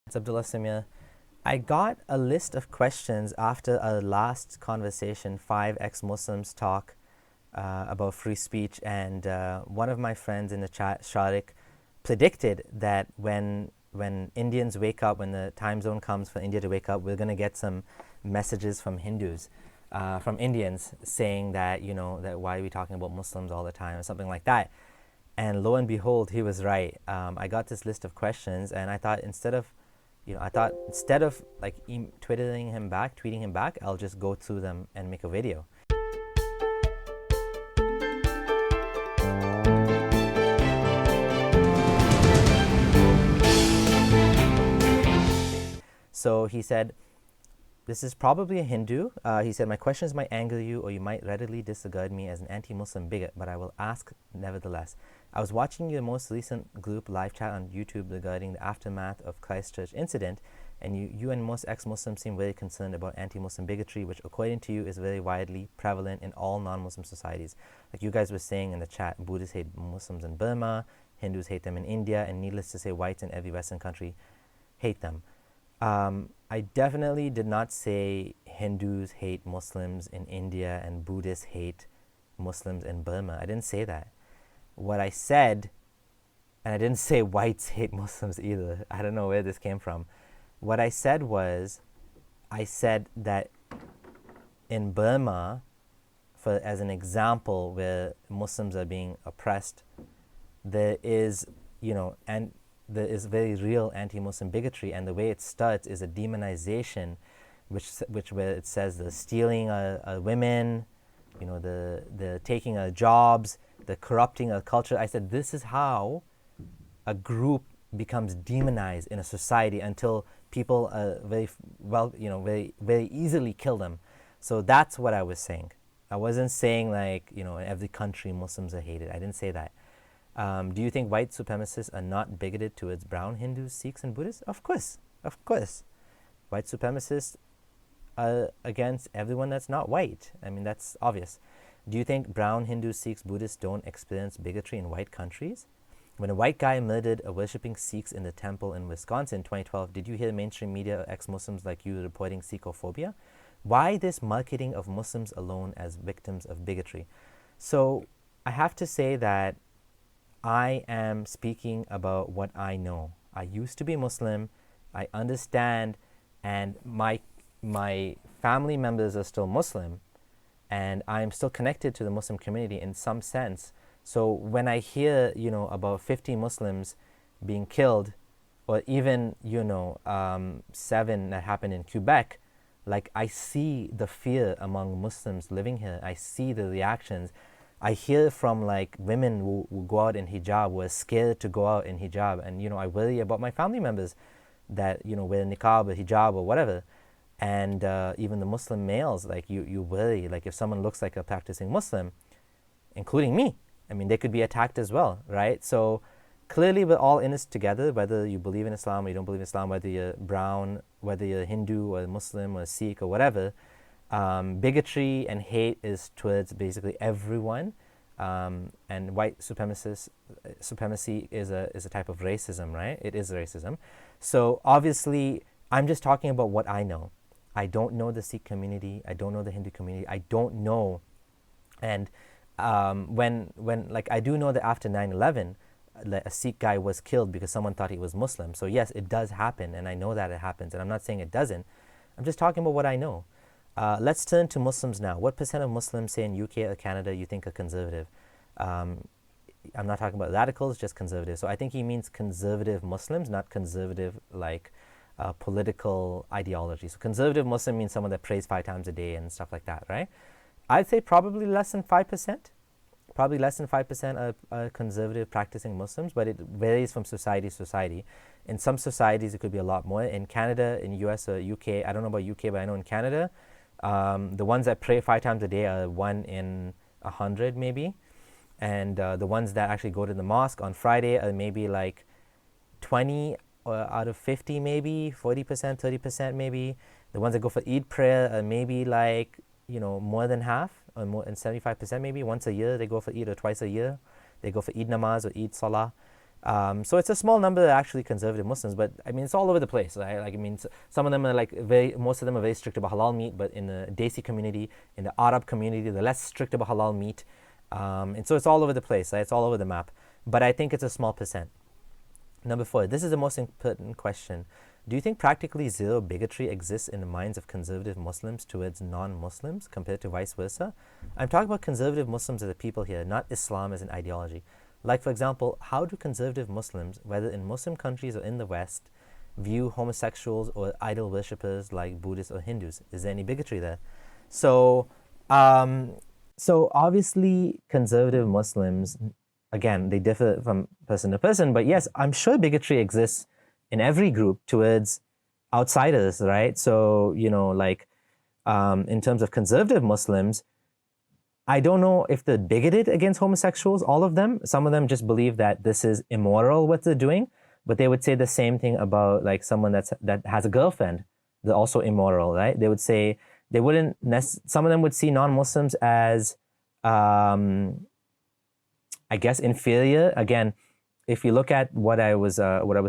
It's Abdullah Samir. I got a list of questions after our last conversation, 5 ex-Muslims talk about free speech, and one of my friends in the chat, Sharik, predicted that when Indians wake up, when the time zone comes for India to wake up, we're going to get some messages from Hindus, from Indians, saying that, that why are we talking about Muslims all the time, or something like that. And lo and behold, he was right. I got this list of questions, and I thought instead of like tweeting him back, I'll just go through them and make a video. So he said, this is probably a Hindu. He said, my questions might anger you, or you might readily disregard me as an anti-Muslim bigot, but I will ask nevertheless. I was watching your most recent group live chat on YouTube regarding the aftermath of Christchurch incident, and you and most ex-Muslims seem very concerned about anti-Muslim bigotry, which according to you is very widely prevalent in all non-Muslim societies. Like you guys were saying in the chat, Buddhists hate Muslims in Burma, Hindus hate them in India, and needless to say, whites in every Western country hate them. I definitely did not say Hindus hate Muslims in India and Buddhists hate Muslims in Burma. I didn't say that. What I said, and I didn't say whites hate Muslims either. I don't know where this came from. What I said was, I said that in Burma, as an example where Muslims are being oppressed, there is, and there is very real anti-Muslim bigotry, and the way it starts is a demonization, which where it says the stealing women, the taking our jobs, the corrupting our culture. I said this is how a group becomes demonized in a society until people very very easily kill them. So that's what I was saying. I wasn't saying like in every country Muslims are hated. I didn't say that. Do you think white supremacists are not bigoted towards brown Hindus, Sikhs, and Buddhists? Of course. White supremacists are against everyone that's not white. I mean, that's obvious. Do you think brown Hindus, Sikhs, Buddhists don't experience bigotry in white countries? When a white guy murdered a worshipping Sikhs in the temple in Wisconsin in 2012, did you hear mainstream media or ex-Muslims like you reporting Sikhophobia? Why this marketing of Muslims alone as victims of bigotry? So I have to say that I am speaking about what I know. I used to be Muslim. I understand, and my family members are still Muslim, and I'm still connected to the Muslim community in some sense. So when I hear, about 50 Muslims being killed, or even, 7 that happened in Quebec, like I see the fear among Muslims living here. I see the reactions. I hear from like women who go out in hijab, who are scared to go out in hijab, and I worry about my family members that wear niqab or hijab or whatever, and even the Muslim males, like you worry, like if someone looks like a practicing Muslim, including me, I mean they could be attacked as well, right? So clearly we're all in this together, whether you believe in Islam or you don't believe in Islam, whether you're brown, whether you're Hindu or Muslim or Sikh or whatever. Bigotry and hate is towards basically everyone, and white supremacy is a type of racism, right? It is racism. So obviously, I'm just talking about what I know. I don't know the Sikh community. I don't know the Hindu community. I don't know, and when like I do know that after 9/11, a Sikh guy was killed because someone thought he was Muslim. So yes, it does happen, and I know that it happens, and I'm not saying it doesn't. I'm just talking about what I know. Let's turn to Muslims now. What % of Muslims, say in UK or Canada, you think are conservative? I'm not talking about radicals, just conservative. So I think he means conservative Muslims, not conservative like political ideology. So conservative Muslim means someone that prays 5 times a day and stuff like that, right? I'd say probably less than 5%. Probably less than 5% are conservative practicing Muslims, but it varies from society to society. In some societies, it could be a lot more. In Canada, in US or UK, I don't know about UK, but I know in Canada, the ones that pray 5 times a day are 1 in 100 maybe, and the ones that actually go to the mosque on Friday are maybe like 20 out of 50 maybe, 40%, 30% maybe. The ones that go for Eid prayer are maybe like more than half, or more than 75% maybe. Once a year they go for Eid, or twice a year they go for Eid namaz or Eid salah. So it's a small number that are actually conservative Muslims, but I mean it's all over the place, right? Like I mean, some of them are like most of them are very strict about halal meat, but in the Desi community, in the Arab community, they're less strict about halal meat, and so it's all over the place, right? It's all over the map. But I think it's a small percent. Number 4, this is the most important question. Do you think practically zero bigotry exists in the minds of conservative Muslims towards non-Muslims compared to vice versa? I'm talking about conservative Muslims as a people here, not Islam as an ideology. Like, for example, how do conservative Muslims, whether in Muslim countries or in the West, view homosexuals or idol worshippers like Buddhists or Hindus? Is there any bigotry there? So, so obviously, conservative Muslims, again, they differ from person to person, but yes, I'm sure bigotry exists in every group towards outsiders, right? So, you know, like in terms of conservative Muslims, I don't know if they're bigoted against homosexuals, all of them. Some of them just believe that this is immoral what they're doing, but they would say the same thing about like someone that has a girlfriend. They're also immoral, right? They would say they wouldn't. Some of them would see non-Muslims as, I guess, inferior. Again, if you look at what I was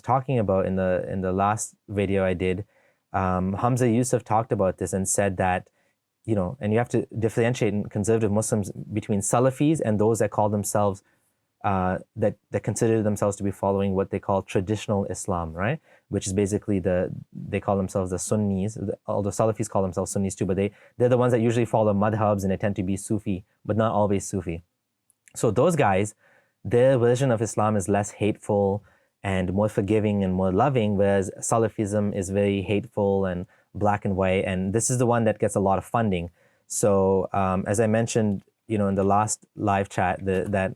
talking about in the last video I did, Hamza Yusuf talked about this and said that, you know, and you have to differentiate in conservative Muslims between Salafis and those that call themselves, that consider themselves to be following what they call traditional Islam, right? Which is basically they call themselves the Sunnis, although Salafis call themselves Sunnis too, but they're the ones that usually follow madhabs and they tend to be Sufi, but not always Sufi. So those guys, their version of Islam is less hateful and more forgiving and more loving, whereas Salafism is very hateful and black and white, and this is the one that gets a lot of funding. So as I mentioned, you know, in the last live chat, the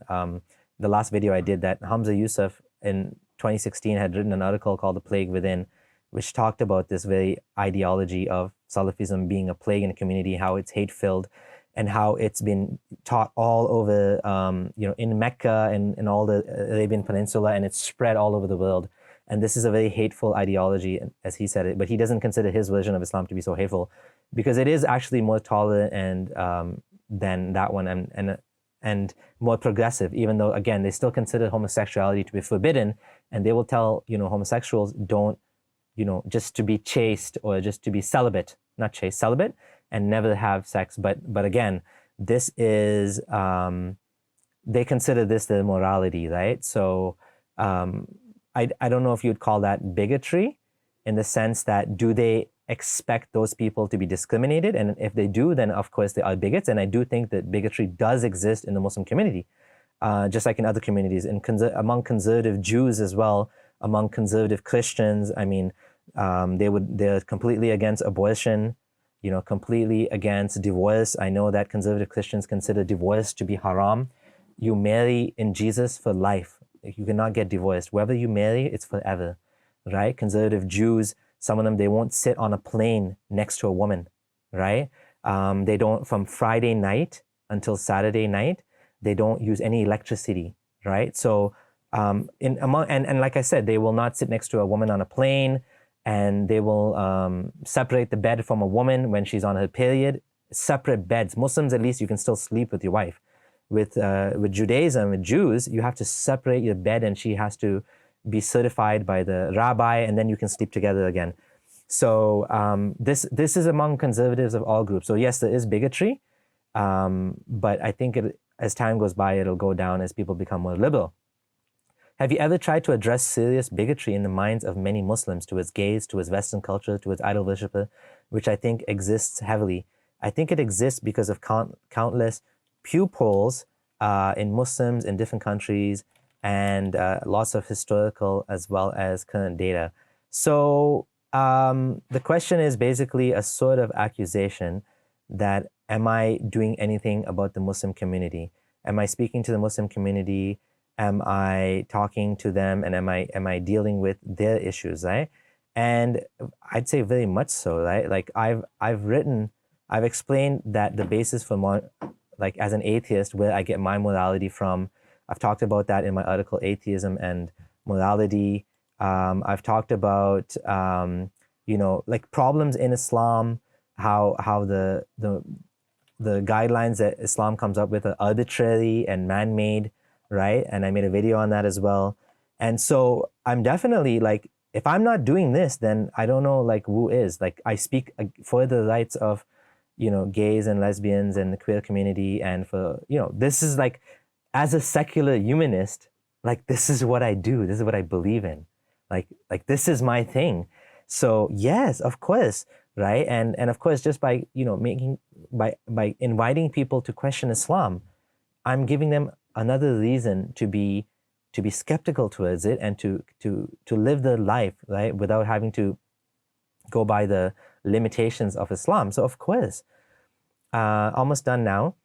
last video I did, that Hamza Yusuf in 2016 had written an article called "The Plague Within," which talked about this very ideology of Salafism being a plague in a community, how it's hate-filled, and how it's been taught all over, you know, in Mecca and all the Arabian Peninsula, and it's spread all over the world. And this is a very hateful ideology, as he said it, but he doesn't consider his version of Islam to be so hateful, because it is actually more tolerant and than that one, and more progressive, even though, again, they still consider homosexuality to be forbidden, and they will tell, you know, homosexuals don't, you know, just to be chaste or just to be celibate, not chaste, celibate, and never have sex. But again, this is, they consider this their morality, right? So I don't know if you'd call that bigotry, in the sense that, do they expect those people to be discriminated? And if they do, then of course they are bigots. And I do think that bigotry does exist in the Muslim community, just like in other communities, and among conservative Jews as well, among conservative Christians. I mean, they're completely against abortion, you know, completely against divorce. I know that conservative Christians consider divorce to be haram. You marry in Jesus for life. You cannot get divorced. Whoever you marry, it's forever, right? Conservative Jews, some of them, they won't sit on a plane next to a woman, right? They don't, from Friday night until Saturday night, they don't use any electricity, right? So, and like I said, they will not sit next to a woman on a plane, and they will separate the bed from a woman when she's on her period. Separate beds. Muslims, at least, you can still sleep with your wife. With Judaism, with Jews, you have to separate your bed, and she has to be certified by the rabbi, and then you can sleep together again. So this is among conservatives of all groups. So yes, there is bigotry, but I think as time goes by, it'll go down as people become more liberal. Have you ever tried to address serious bigotry in the minds of many Muslims towards gays, towards Western culture, towards idol worshipper, which I think exists heavily? I think it exists because of countless Pew polls in Muslims in different countries, and lots of historical as well as current data. So the question is basically a sort of accusation that, am I doing anything about the Muslim community? Am I speaking to the Muslim community? Am I talking to them? And am I dealing with their issues, right? And I'd say very much so, right? Like I've explained that the basis for like as an atheist, where I get my morality from. I've talked about that in my article, Atheism and Morality. I've talked about, you know, like problems in Islam, how the guidelines that Islam comes up with are arbitrary and man-made, right? And I made a video on that as well. And so I'm definitely like, if I'm not doing this, then I don't know like who is. Like I speak for the rights of, gays and lesbians and the queer community, and for, this is like, as a secular humanist, like this is what I do. This is what I believe in. Like this is my thing. So yes, of course, right? And of course, just by by inviting people to question Islam, I'm giving them another reason to be skeptical towards it, and to live their life, right, without having to go by the limitations of Islam. So of course, almost done now.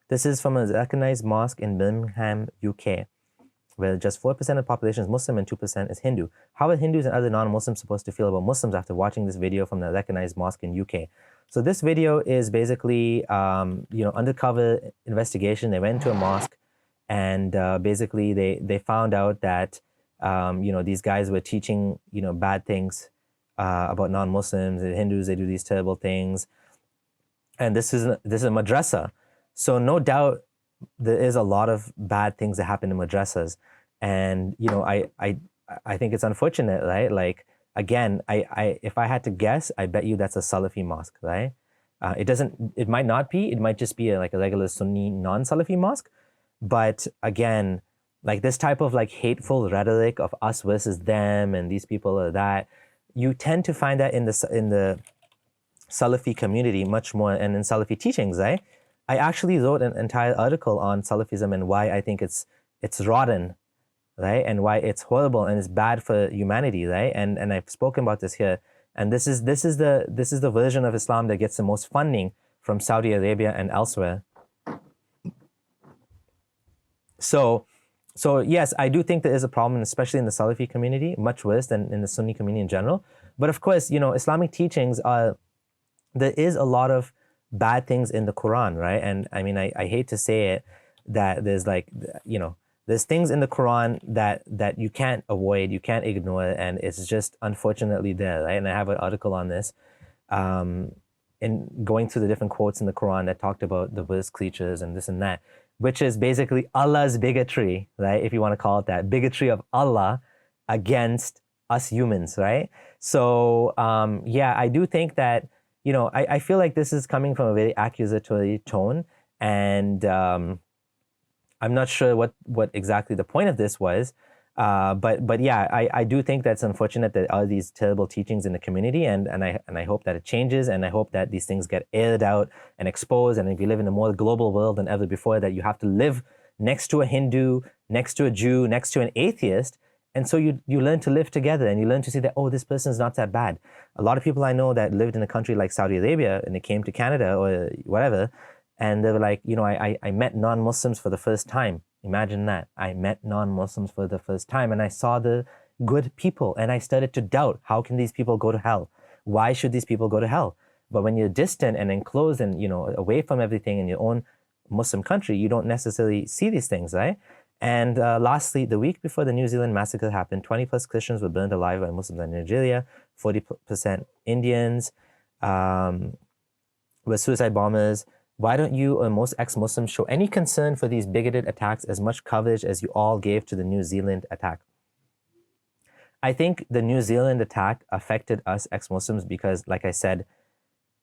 This is from a recognized mosque in Birmingham, UK, where just 4% of the population is Muslim and 2% is Hindu. How are Hindus and other non-Muslims supposed to feel about Muslims after watching this video from the recognized mosque in UK? So this video is basically, undercover investigation. They went to a mosque, and basically they found out that, these guys were teaching, bad things about non-Muslims. The Hindus, they do these terrible things. And this is a madrasa. So no doubt there is a lot of bad things that happen in madrasas. And, I think it's unfortunate, right? Like, again, if I had to guess, I bet you that's a Salafi mosque, right? It might not be, it might just be like a regular Sunni non-Salafi mosque. But again, like this type of like hateful rhetoric of us versus them and these people or that, you tend to find that in the Salafi community much more, and in Salafi teachings, right? I actually wrote an entire article on Salafism and why I think it's rotten, right? And why it's horrible and it's bad for humanity, right? And I've spoken about this here. And this is the version of Islam that gets the most funding from Saudi Arabia and elsewhere. So yes, I do think there is a problem, especially in the Salafi community, much worse than in the Sunni community in general. But of course, Islamic teachings there is a lot of bad things in the Quran, right? And I mean, I hate to say it, that there's like, there's things in the Quran that you can't avoid, you can't ignore, and it's just unfortunately there, right? And I have an article on this, in going through the different quotes in the Quran that talked about the worst creatures and this and that, which is basically Allah's bigotry, right? If you want to call it that, bigotry of Allah against us humans, right? So yeah, I do think that, I feel like this is coming from a very accusatory tone, and I'm not sure what exactly the point of this was, but yeah, I do think that's unfortunate that there are these terrible teachings in the community, and I hope that it changes, and I hope that these things get aired out and exposed. And if you live in a more global world than ever before, that you have to live next to a Hindu, next to a Jew, next to an atheist, and so you learn to live together, and you learn to see that, oh, this person is not that bad. A lot of people I know that lived in a country like Saudi Arabia, and they came to Canada or whatever, and they were like, I met non-Muslims for the first time. Imagine that. I met non-Muslims for the first time, and I saw the good people, and I started to doubt, how can these people go to hell? Why should these people go to hell? But when you're distant and enclosed and, away from everything in your own Muslim country, you don't necessarily see these things, right? And lastly, the week before the New Zealand massacre happened, 20 plus Christians were burned alive by Muslims in Nigeria, 40% Indians were suicide bombers. Why don't you or most ex-Muslims show any concern for these bigoted attacks as much coverage as you all gave to the New Zealand attack? I think the New Zealand attack affected us ex-Muslims because, like I said,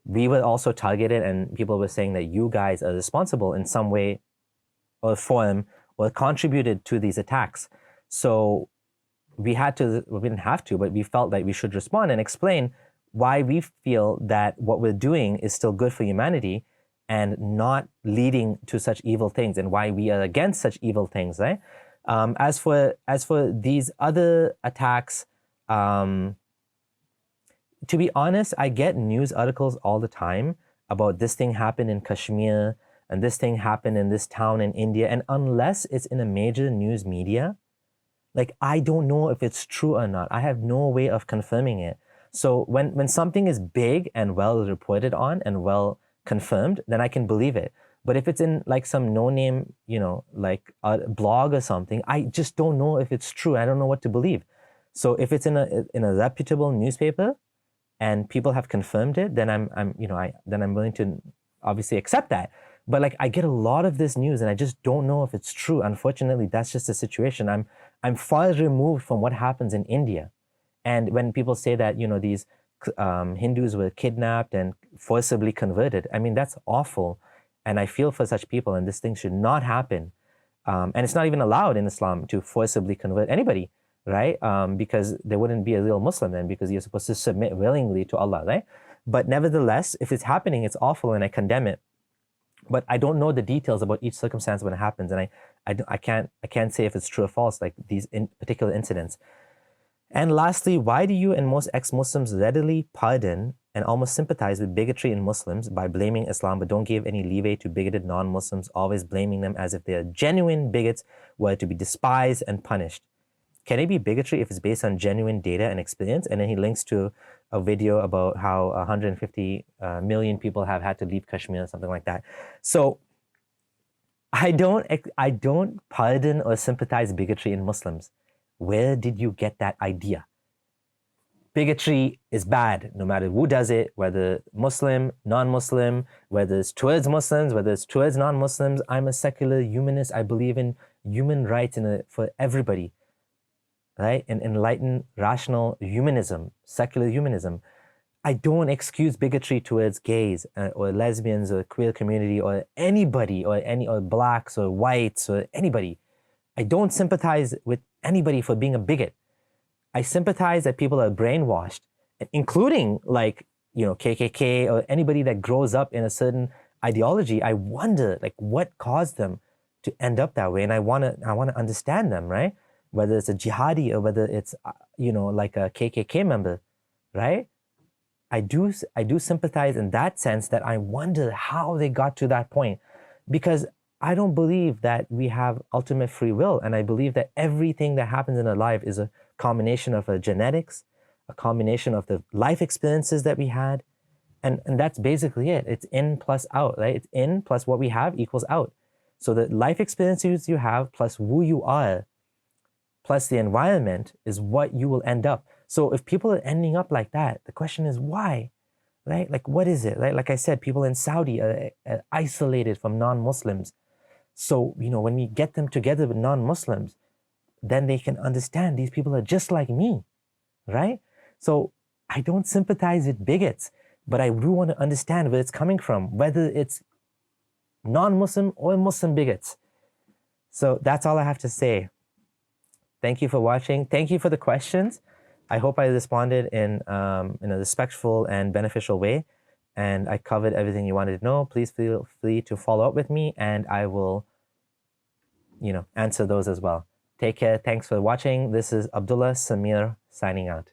we were also targeted, and people were saying that you guys are responsible in some way or form or contributed to these attacks. So we didn't have to, but we felt that we should respond and explain why we feel that what we're doing is still good for humanity and not leading to such evil things, and why we are against such evil things, right? As for these other attacks, to be honest, I get news articles all the time about this thing happened in Kashmir, and this thing happened in this town in India. And unless it's in a major news media, like, I don't know if it's true or not. I have no way of confirming it. So when something is big and well reported on and well confirmed, then I can believe it. But if it's in like some no-name, like a blog or something, I just don't know if it's true. I don't know what to believe. So if it's in a reputable newspaper and people have confirmed it, then I'm willing to obviously accept that. But like, I get a lot of this news and I just don't know if it's true. Unfortunately, that's just the situation. I'm far removed from what happens in India. And when people say that, these Hindus were kidnapped and forcibly converted, I mean, that's awful. And I feel for such people, and this thing should not happen. And it's not even allowed in Islam to forcibly convert anybody, right? Because there wouldn't be a real Muslim then, because you're supposed to submit willingly to Allah, right? But nevertheless, if it's happening, it's awful and I condemn it. But I don't know the details about each circumstance when it happens, and I can't say if it's true or false, like these particular incidents. And lastly, why do you and most ex-Muslims readily pardon and almost sympathize with bigotry in Muslims by blaming Islam, but don't give any leeway to bigoted non-Muslims, always blaming them as if they are genuine bigots who are to be despised and punished? Can it be bigotry if it's based on genuine data and experience? And then he links to a video about how 150 million people have had to leave Kashmir, something like that. So I don't pardon or sympathize bigotry in Muslims. Where did you get that idea? Bigotry is bad, no matter who does it, whether Muslim, non-Muslim, whether it's towards Muslims, whether it's towards non-Muslims. I'm a secular humanist. I believe in human rights for everybody, right? And enlightened, rational humanism, secular humanism. I don't excuse bigotry towards gays or lesbians or queer community or anybody or blacks or whites or anybody. I don't sympathize with anybody for being a bigot. I sympathize that people are brainwashed, including KKK or anybody that grows up in a certain ideology. I wonder what caused them to end up that way, and I want to understand them, right? Whether it's a jihadi or whether it's like a KKK member, right? I do sympathize in that sense, that I wonder how they got to that point, because I don't believe that we have ultimate free will, and I believe that everything that happens in our life is a combination of our genetics, a combination of the life experiences that we had, and that's basically it. It's in plus out, right? It's in plus what we have equals out. So the life experiences you have plus who you are plus the environment is what you will end up. So if people are ending up like that, the question is why, right? Like, what is it, right? Like I said, people in Saudi are isolated from non-Muslims. So, when we get them together with non-Muslims, then they can understand these people are just like me, right? So I don't sympathize with bigots, but I do want to understand where it's coming from, whether it's non-Muslim or Muslim bigots. So that's all I have to say. Thank you for watching. Thank you for the questions. I hope I responded in a respectful and beneficial way, and I covered everything you wanted to know. Please feel free to follow up with me, and I will, answer those as well. Take care. Thanks for watching. This is Abdullah Samir signing out.